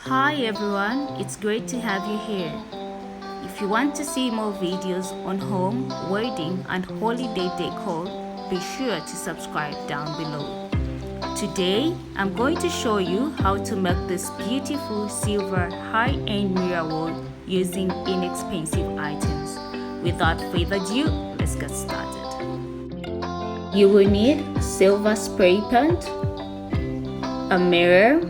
Hi everyone, it's great to have you here. If you want to see more videos on home, wedding and holiday decor, be sure to subscribe down below. Today, I'm going to show you how to make this beautiful silver high-end mirror wall using inexpensive items. Without further ado, let's get started. You will need silver spray paint, a mirror.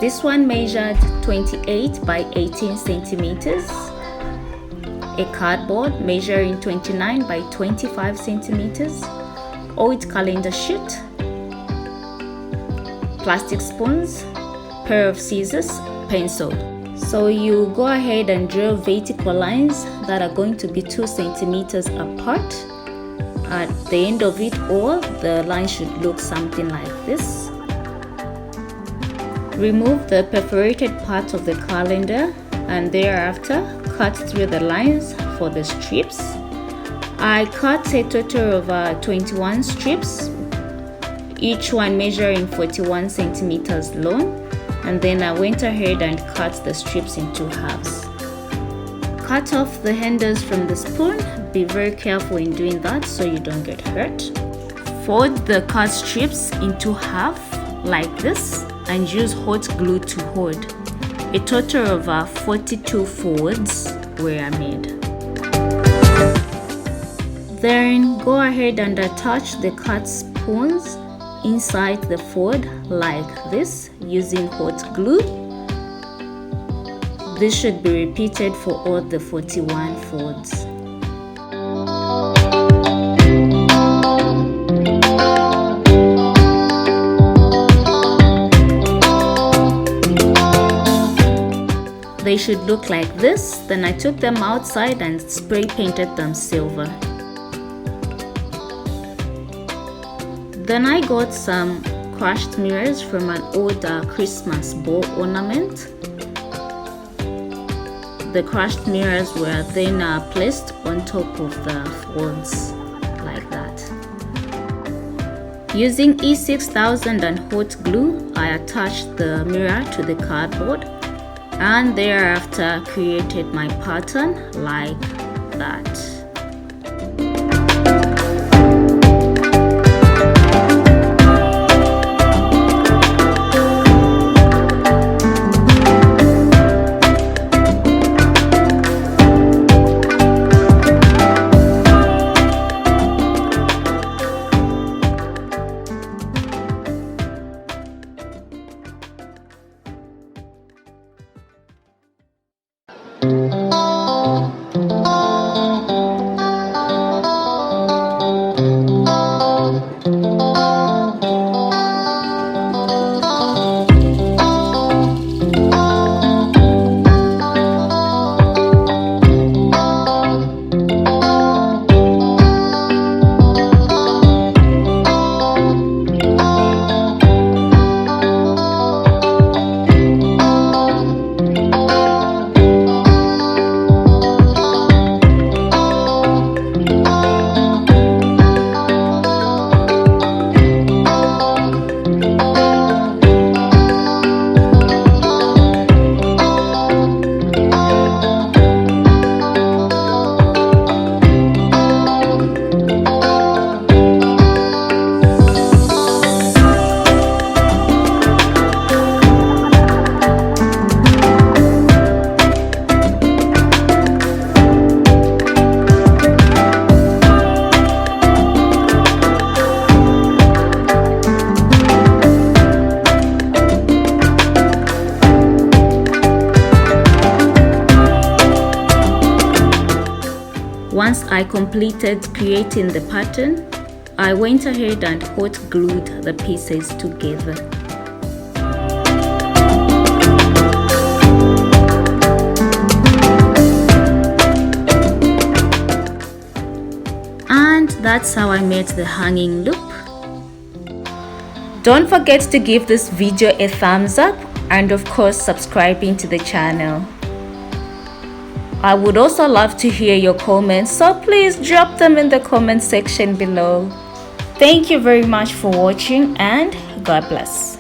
This one measured 28 by 18 centimeters, a cardboard measuring 29 by 25 centimeters, old calendar sheet, plastic spoons, pair of scissors, pencil. So you go ahead and draw vertical lines that are going to be 2 centimeters apart. At the end of it all, the line should look something like this. Remove the perforated part of the calendar and thereafter cut through the lines for the strips. I cut a total of 21 strips, each one measuring 41 centimeters long, and then I went ahead and cut the strips into halves. Cut off the handles from the spoon. Be very careful in doing that so you don't get hurt. Fold the cut strips into half like this and use hot glue to hold. A total of 42 folds were made. Then go ahead and attach the cut spoons inside the fold like this using hot glue. This should be repeated for all the 41 folds. They should look like this. Then I took them outside and spray painted them silver. Then I got some crushed mirrors from an old Christmas ball ornament. The crushed mirrors were then placed on top of the folds like that. Using E6000 and hot glue, I attached the mirror to the cardboard and thereafter created my pattern like that. Once I completed creating the pattern, I went ahead and hot glued the pieces together. And that's how I made the hanging loop. Don't forget to give this video a thumbs up and of course subscribing to the channel. I would also love to hear your comments, so please drop them in the comment section below. Thank you very much for watching and God bless.